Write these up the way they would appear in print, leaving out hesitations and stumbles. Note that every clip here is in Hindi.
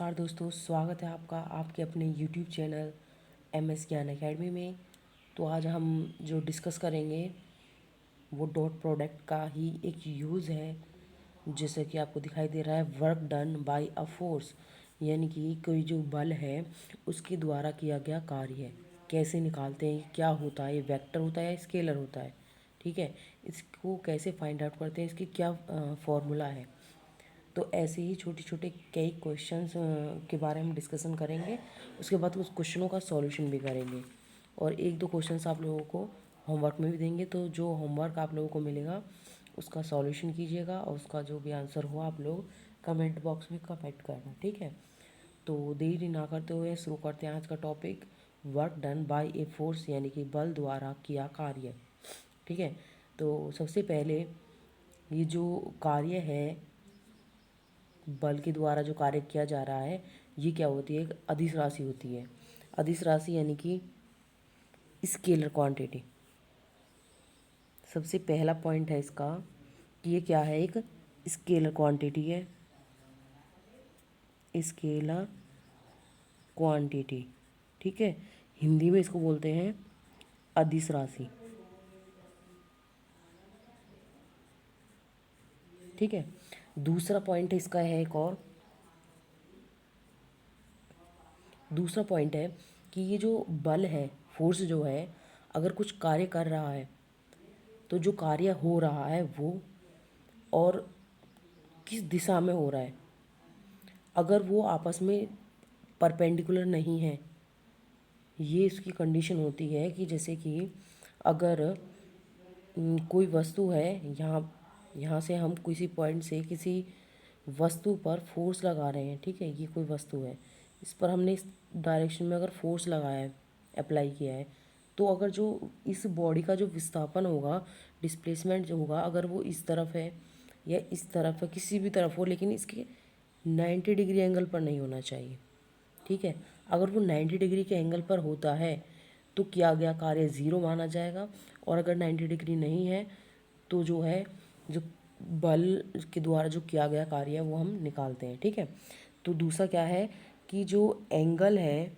नमस्कार दोस्तों, स्वागत है आपका आपके अपने YouTube चैनल MS ज्ञान एकेडमी में। तो आज हम जो डिस्कस करेंगे वो डॉट प्रोडक्ट का ही एक यूज़ है। जैसे कि आपको दिखाई दे रहा है, work done by a force, यानी कि कोई जो बल है उसके द्वारा किया गया कार्य कैसे निकालते हैं, क्या होता है, ये वेक्टर होता है या स्केलर होता है। ठीक है, इसको कैसे फाइंड आउट करते हैं, इसकी क्या फॉर्मूला है। तो ऐसे ही छोटे छोटे कई क्वेश्चंस के बारे में डिस्कशन करेंगे। उसके बाद उस क्वेश्चनों का सॉल्यूशन भी करेंगे और एक दो क्वेश्चंस आप लोगों को होमवर्क में भी देंगे। तो जो होमवर्क आप लोगों को मिलेगा उसका सॉल्यूशन कीजिएगा और उसका जो भी आंसर हो आप लोग कमेंट बॉक्स में कमेंट करना। ठीक है, तो देरी ना करते हुए शुरू करते हैं आज का topic, work done by a force, यानी कि बल द्वारा किया कार्य। ठीक है, तो सबसे पहले ये जो कार्य है, बल के द्वारा जो कार्य किया जा रहा है, ये क्या होती है, एक अदिश राशि होती है। अदिश राशि यानी कि स्केलर क्वांटिटी। सबसे पहला पॉइंट है इसका कि ये क्या है, एक स्केलर क्वांटिटी है। स्केलर क्वांटिटी, ठीक है, हिंदी में इसको बोलते हैं अदिश राशि। ठीक है, दूसरा पॉइंट इसका है एक और, दूसरा पॉइंट है कि ये जो बल है, फोर्स जो है, अगर कुछ कार्य कर रहा है तो जो कार्य हो रहा है वो और किस दिशा में हो रहा है। अगर वो आपस में परपेंडिकुलर नहीं है, ये इसकी कंडीशन होती है कि जैसे कि अगर कोई वस्तु है, यहाँ यहाँ से हम किसी पॉइंट से किसी वस्तु पर फोर्स लगा रहे हैं। ठीक है, ये कोई वस्तु है, इस पर हमने इस डायरेक्शन में अगर फोर्स लगाया है, अप्लाई किया है, तो अगर जो इस बॉडी का जो विस्थापन होगा, डिस्प्लेसमेंट जो होगा, अगर वो इस तरफ है या इस तरफ है, किसी भी तरफ हो, लेकिन इसके 90 डिग्री एंगल पर नहीं होना चाहिए। ठीक है, अगर वो 90 डिग्री के एंगल पर होता है तो किया गया कार्य ज़ीरो माना जाएगा, और अगर 90 डिग्री नहीं है तो जो है, जो बल के द्वारा जो किया गया कार्य है वो हम निकालते हैं। ठीक है, तो दूसरा क्या है कि जो एंगल है,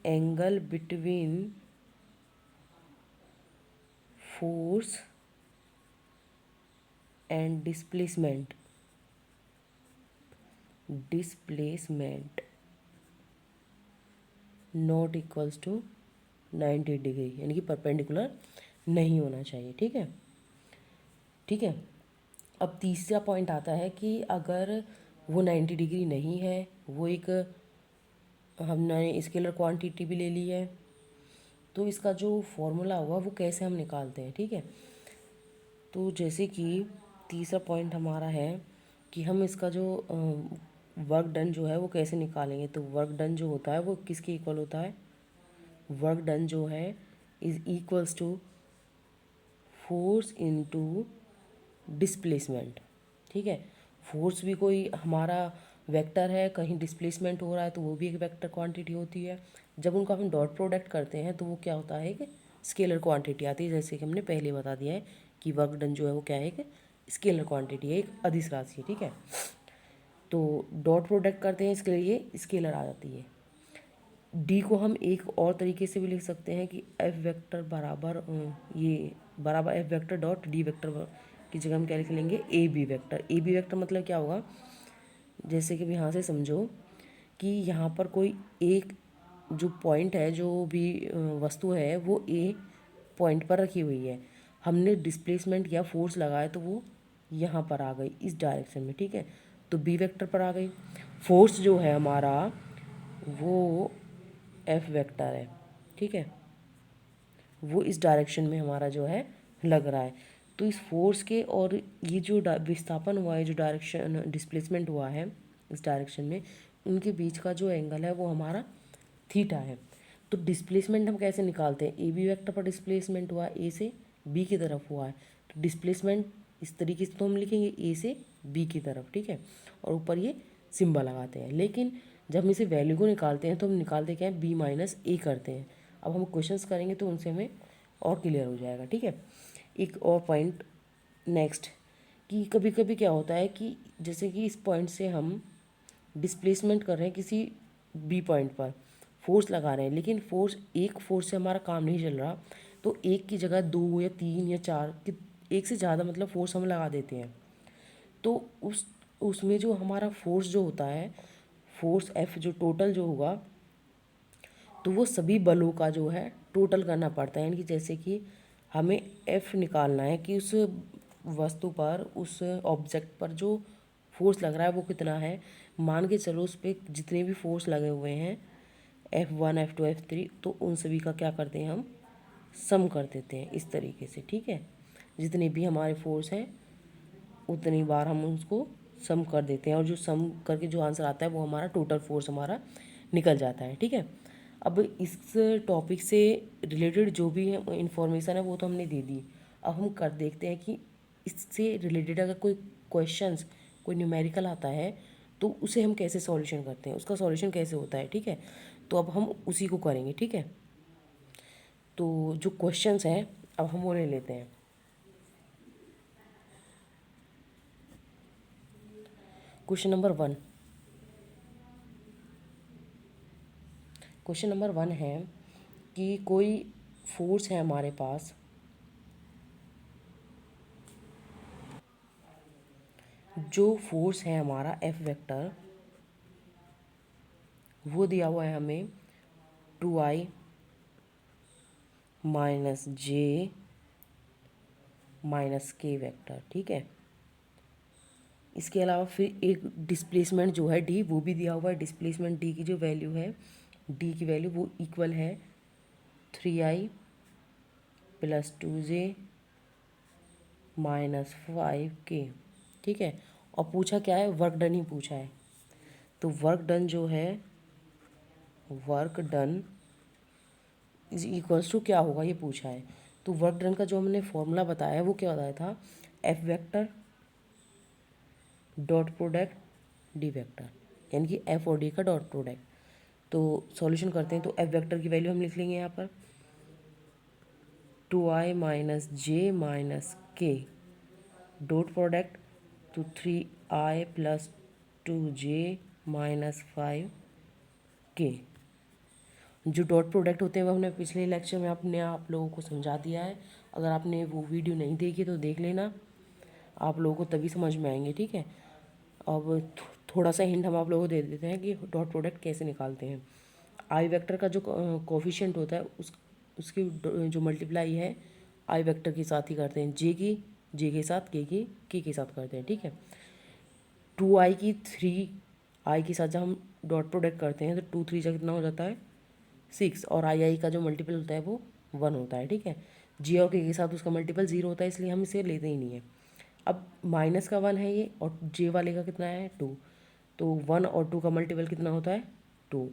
angle between force and displacement, displacement not equals to 90 degree, यानी कि परपेंडिकुलर नहीं होना चाहिए। ठीक है, ठीक है। अब तीसरा पॉइंट आता है कि अगर वो 90 डिग्री नहीं है, वो एक, हमने स्केलर क्वांटिटी भी ले ली है, तो इसका जो फॉर्मूला होगा वो कैसे हम निकालते हैं। ठीक है, तो जैसे कि तीसरा पॉइंट हमारा है कि हम इसका जो वर्क डन जो है वो कैसे निकालेंगे। तो वर्क डन जो होता है वो किसके इक्वल होता है, वर्क डन जो है is equals to force into displacement. ठीक है, फोर्स भी कोई हमारा वेक्टर है, कहीं डिस्प्लेसमेंट हो रहा है तो वो भी एक वेक्टर क्वांटिटी होती है। जब उनका हम डॉट प्रोडक्ट करते हैं तो वो क्या होता है, कि स्केलर क्वांटिटी आती है। जैसे कि हमने पहले बता दिया है कि वर्क डन जो है वो क्या है, कि स्केलर क्वांटिटी है, एक अदिश राशि है। ठीक है, तो डॉट प्रोडक्ट करते हैं, इसके लिए ये स्केलर आ जाती है। डी को हम एक और तरीके से भी लिख सकते हैं कि एफ वेक्टर बराबर ये बराबर F vector dot D vector की जगह हम क्या लिख लेंगे, A B vector. A B vector मतलब क्या होगा, जैसे कि यहाँ से समझो कि यहाँ पर कोई एक जो पॉइंट है, जो भी वस्तु है वो ए पॉइंट पर रखी हुई है, हमने डिस्प्लेसमेंट या फोर्स लगाया तो वो यहाँ पर आ गई इस डायरेक्शन में। ठीक है, तो बी वेक्टर पर आ गई। फोर्स जो है हमारा वो एफ वेक्टर है। ठीक है, वो इस डायरेक्शन में हमारा जो है लग रहा है। तो इस फोर्स के और ये जो विस्थापन हुआ है, जो डायरेक्शन डिस्प्लेसमेंट हुआ है इस डायरेक्शन में, उनके बीच का जो एंगल है वो हमारा थीटा है। तो डिस्प्लेसमेंट हम कैसे निकालते हैं, ए बी वेक्टर पर डिस्प्लेसमेंट हुआ, ए से बी की तरफ हुआ है, तो डिस्प्लेसमेंट इस तरीके से तो हम लिखेंगे ए से बी की तरफ। ठीक है, और ऊपर ये सिंबल लगाते हैं। लेकिन जब हम इसे वैल्यू को निकालते हैं तो हम निकालते क्या है, बी माइनस ए करते हैं। अब हम क्वेश्चंस करेंगे तो उनसे हमें और क्लियर हो जाएगा। ठीक है, एक और पॉइंट नेक्स्ट, कि कभी कभी क्या होता है कि जैसे कि इस पॉइंट से हम डिस्प्लेसमेंट कर रहे हैं किसी बी पॉइंट पर, फोर्स लगा रहे हैं, लेकिन एक फोर्स से हमारा काम नहीं चल रहा, तो एक की जगह 2 या 3 या 4 कि एक से ज़्यादा मतलब फोर्स हम लगा देते हैं। तो उसमें जो हमारा फोर्स जो होता है, फोर्स एफ जो टोटल जो होगा, तो वो सभी बलों का जो है टोटल करना पड़ता है। यानी कि जैसे कि हमें एफ निकालना है कि उस वस्तु पर, उस ऑब्जेक्ट पर जो फोर्स लग रहा है वो कितना है। मान के चलो उस पर जितने भी फोर्स लगे हुए हैं, F1 F2 F3, तो उन सभी का क्या करते हैं हम, सम कर देते हैं इस तरीके से, ठीक है। जितने भी हमारे फोर्स हैं उतनी बार हम उसको सम कर देते हैं, और जो सम करके जो आंसर आता है वो हमारा टोटल फोर्स हमारा निकल जाता है, ठीक है। अब इस टॉपिक से रिलेटेड जो भी है इंफॉर्मेशन है वो तो हमने दे दी। अब हम कर देखते हैं कि इससे रिलेटेड अगर कोई क्वेश्चंस, कोई न्यूमेरिकल आता है तो उसे हम कैसे सॉल्यूशन करते हैं, उसका सॉल्यूशन कैसे होता है, ठीक है। तो अब हम उसी को करेंगे, ठीक है। तो जो क्वेश्चंस हैं अब हम वो ले लेते हैं। क्वेश्चन नंबर 1, क्वेश्चन नंबर 1 है कि कोई फोर्स है हमारे पास, जो फोर्स है हमारा एफ वेक्टर, वो दिया हुआ है हमें 2i माइनस जे माइनस के वेक्टर, ठीक है। इसके अलावा फिर एक डिस्प्लेसमेंट जो है डी, वो भी दिया हुआ है। डिस्प्लेसमेंट डी की जो वैल्यू है, डी की वैल्यू वो इक्वल है 3i plus 2j minus 5k, ठीक है। और पूछा क्या है, वर्क डन ही पूछा है। तो वर्क डन जो है, work done is equals to क्या होगा ये पूछा है। तो वर्क डन का जो हमने फॉर्मूला बताया है वो क्या बताया था, F vector dot product D vector, यानी कि एफ और डी का डॉट प्रोडक्ट। तो सॉल्यूशन करते हैं, तो एफ वेक्टर की वैल्यू हम लिख लेंगे यहाँ पर 2i माइनस जे माइनस के डॉट प्रोडक्ट, तो 3i plus 2j minus 5k। जो डॉट प्रोडक्ट होते हैं वो हमने पिछले लेक्चर में अपने आप लोगों को समझा दिया है। अगर आपने वो वीडियो नहीं देखी तो देख लेना, आप लोगों को तभी समझ में आएंगे, ठीक है। अब थोड़ा सा हिंट हम आप लोगों को दे देते हैं कि डॉट प्रोडक्ट कैसे निकालते हैं। आई वेक्टर का जो कोफिशिएंट होता है उसकी जो मल्टीप्लाई है आई वेक्टर के साथ ही करते हैं, जे के साथ, के के साथ करते हैं, ठीक है। 2i की 3i के साथ जब हम डॉट प्रोडक्ट करते हैं तो 2 3 जा कितना हो जाता है 6, और आई का जो मल्टीपल होता है वो 1 होता है, ठीक है। जी और के साथ उसका मल्टीपल 0 होता है, इसलिए हम इसे लेते ही नहीं है। अब माइनस का 1 है ये, और जे वाले का कितना है 2, तो 1 और 2 का मल्टीपल कितना होता है 2।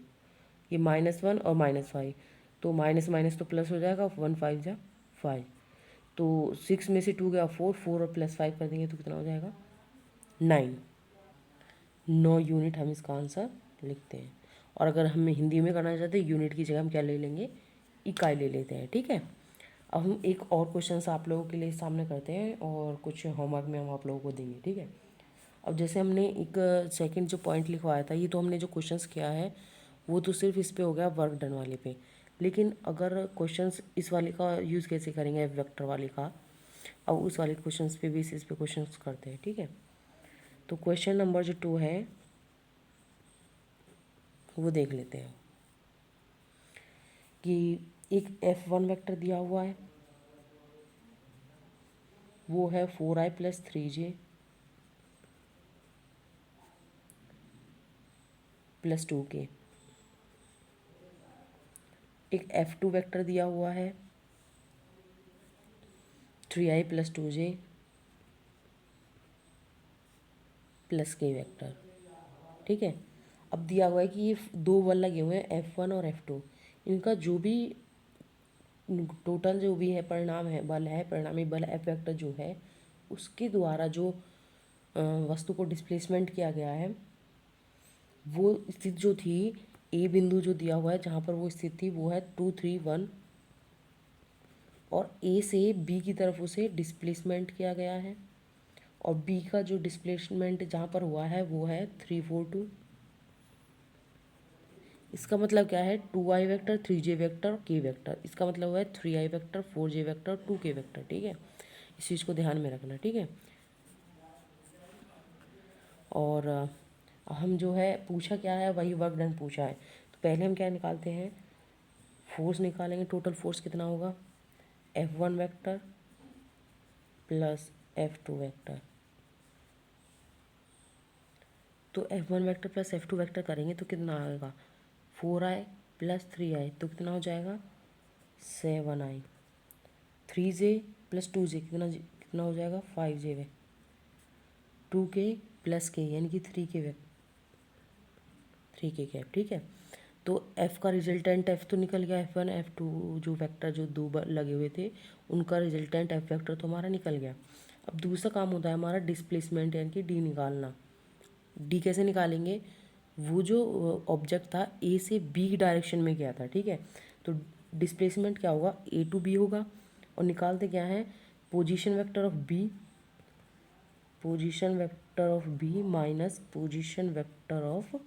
ये -1 और -5, तो माइनस माइनस तो प्लस हो जाएगा, 1 5 जा 5, तो 6 में से 2 गया 4 और प्लस 5 कर देंगे तो कितना हो जाएगा 9। 9 यूनिट हम इसका आंसर लिखते हैं। और अगर हमें हिंदी में करना चाहते हैं यूनिट की जगह हम क्या ले लेंगे, इकाई ले लेते हैं, ठीक है। अब हम एक और क्वेश्चन आप लोगों के लिए सामने करते हैं और कुछ होमवर्क में हम आप लोगों को देंगे, ठीक है। अब जैसे हमने एक सेकंड जो पॉइंट लिखवाया था, ये तो हमने जो क्वेश्चंस किया है वो तो सिर्फ इस पे हो गया वर्क डन वाले पे, लेकिन अगर क्वेश्चंस इस वाले का यूज़ कैसे करेंगे वेक्टर वाले का, अब उस वाले क्वेश्चंस पे बेसिस पे क्वेश्चंस करते हैं, ठीक है। तो क्वेश्चन नंबर जो 2 है वो देख लेते हैं कि एक F1 वेक्टर दिया हुआ है, वो है 4i plus 3j plus 2k। एक F2 वेक्टर दिया हुआ है 3i plus 2j plus k vector, ठीक है। अब दिया हुआ है कि ये दो बल लगे हुए हैं F1 और F2, इनका जो भी टोटल जो भी है परिणाम है, बल है, परिणामी बल एफ वेक्टर जो है उसके द्वारा जो वस्तु को डिस्प्लेसमेंट किया गया है, वो स्थिति जो थी ए बिंदु जो दिया हुआ है जहाँ पर वो स्थिति थी वो है 2 3 1, और ए से बी की तरफ उसे डिस्प्लेसमेंट किया गया है, और बी का जो डिस्प्लेसमेंट जहाँ पर हुआ है वो है 342। इसका मतलब क्या है, 2i vector, 3j vector, k vector. इसका मतलब हुआ है 3i vector, 4j vector, 2k vector. ठीक है, इस चीज़ को ध्यान में रखना। ठीक है, और हम जो है पूछा क्या है, वही वर्क डन पूछा है। तो पहले हम क्या निकालते हैं, फोर्स निकालेंगे। टोटल फोर्स कितना होगा, F1 vector plus F2 vector. तो F1 vector plus F2 vector करेंगे तो कितना आएगा, 4i प्लस 3i, तो कितना हो जाएगा 7i। 3j प्लस 2j कितना हो जाएगा 5j। 2k प्लस k यानी कि 3k कैप। ठीक है, तो f का रिजल्टेंट f तो निकल गया, F1 F2 जो वेक्टर जो दो लगे हुए थे उनका रिजल्टेंट f वेक्टर तो हमारा निकल गया। अब दूसरा काम होता है हमारा डिस्प्लेसमेंट यानी कि d निकालना। d कैसे निकालेंगे, वो जो ऑब्जेक्ट था a से b की डायरेक्शन में गया था। ठीक है, तो डिस्प्लेसमेंट क्या होगा, a टू b होगा। और निकालते क्या है, position vector of b, position vector of b minus position vector of a।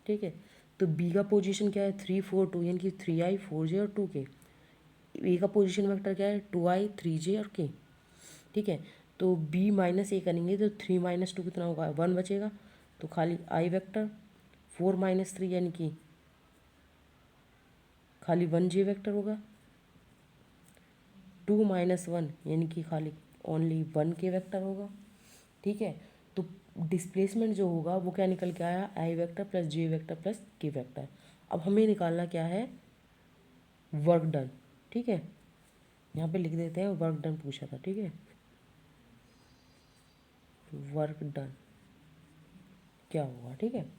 ठीक है, तो बी का पोजीशन क्या है 3 4 2 यानी कि 3i 4j और 2k। ए का पोजीशन वेक्टर क्या है 2i 3j और k। ठीक है, तो बी माइनस ए करेंगे तो 3 माइनस 2 कितना होगा 1 बचेगा, तो खाली आई वेक्टर। 4 माइनस 3 यानी कि खाली 1j वेक्टर होगा। 2 माइनस 1 यानी कि खाली ओनली 1k वेक्टर होगा। ठीक है, तो डिस्प्लेसमेंट जो होगा वो क्या निकल के आया, आई vector plus J vector plus K vector. अब हमें निकालना क्या है, वर्क डन। ठीक है, यहाँ पे लिख देते हैं वर्क डन पूछा था। ठीक है, वर्क डन क्या होगा। ठीक है,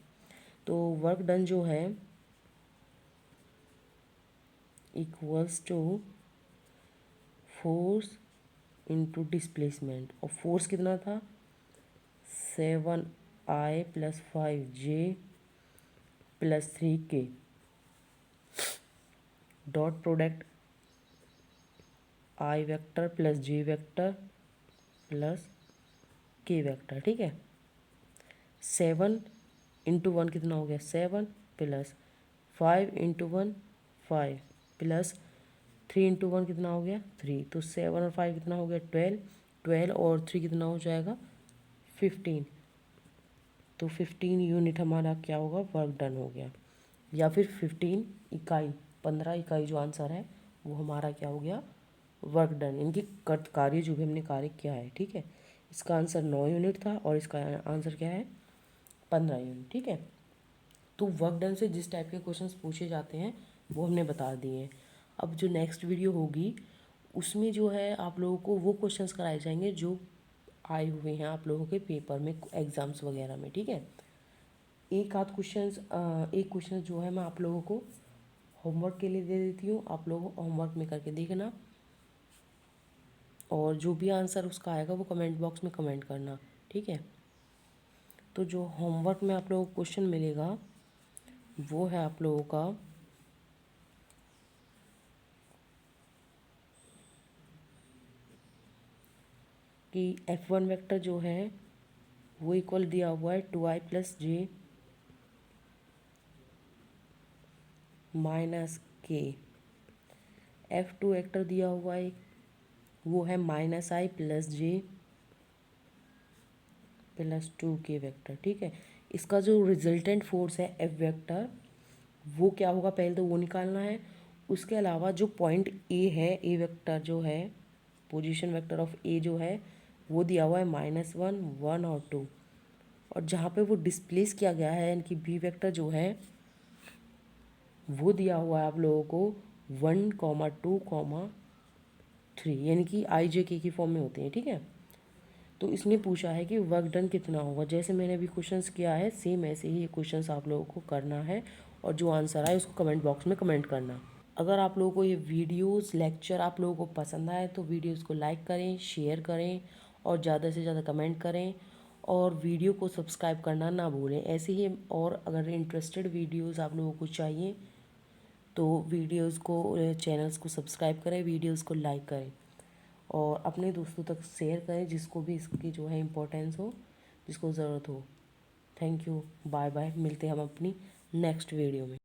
तो वर्क डन जो है equals to force into displacement. और फोर्स कितना था 7i plus 5j plus 3k dot product I vector plus J vector plus K vector. ठीक है, 7 × 1 कितना हो गया 7 प्लस 5 × 1 5 प्लस 3 × 1 कितना हो गया 3। तो 7 और 5 कितना हो गया 12, 12 और 3 कितना हो जाएगा 15। तो 15 यूनिट हमारा क्या होगा वर्क डन हो गया, या फिर 15 इकाई, 15 इकाई जो आंसर है वो हमारा क्या हो गया वर्क डन, इनकी कार्य जो भी हमने कार्य किया है। ठीक है, इसका आंसर 9 यूनिट था और इसका आंसर क्या है 15 यूनिट। ठीक है, तो वर्क डन से जिस टाइप के क्वेश्चंस पूछे जाते हैं वो हमने बता दिए हैं। अब जो नेक्स्ट वीडियो होगी उसमें जो है आप लोगों को वो क्वेश्चंस कराए जाएंगे जो आए हुए हैं आप लोगों के पेपर में, एग्ज़ाम्स वगैरह में। ठीक है, एक आध क्वेश्चंस, एक क्वेश्चन जो है मैं आप लोगों को होमवर्क के लिए दे देती हूँ, आप लोग होमवर्क में करके देखना, और जो भी आंसर उसका आएगा वो कमेंट बॉक्स में कमेंट करना। ठीक है, तो जो होमवर्क में आप लोगों को क्वेश्चन मिलेगा वो है आप लोगों का कि F1 वेक्टर जो है वो इक्वल दिया हुआ है 2i प्लस जे माइनस के। F2 वेक्टर दिया हुआ है वो है -i plus J plus 2k vector. ठीक है, इसका जो रिजल्टेंट फोर्स है F वेक्टर वो क्या होगा पहले तो वो निकालना है। उसके अलावा जो पॉइंट ए है, ए वेक्टर जो है, पोजीशन वेक्टर ऑफ ए जो है वो दिया हुआ है -1 1 और 2। और जहाँ पे वो डिस्प्लेस किया गया है यानी कि बी वेक्टर जो है वो दिया हुआ है आप लोगों को 1 2 यानी कि आई जे के की फॉर्म में होते हैं। ठीक है, तो इसने पूछा है कि वर्क डन कितना होगा, जैसे मैंने अभी क्वेश्चंस किया है सेम ऐसे ही क्वेश्चंस आप लोगों को करना है, और जो आंसर आए उसको कमेंट बॉक्स में कमेंट करना। अगर आप लोगों को ये वीडियोस लेक्चर आप लोगों को पसंद आए तो वीडियोस को लाइक करें, शेयर करें और ज़्यादा से ज़्यादा कमेंट करें, और वीडियो को सब्सक्राइब करना ना भूलें। ऐसे ही और अगर इंटरेस्टेड वीडियोस आप लोगों को चाहिए तो वीडियोस को, चैनल्स को सब्सक्राइब करें, वीडियोस को लाइक करें। और अपने दोस्तों तक शेयर करें जिसको भी इसकी जो है इम्पोर्टेंस हो, जिसको ज़रूरत हो। थैंक यू, बाय बाय, मिलते हैं हम अपनी नेक्स्ट वीडियो में।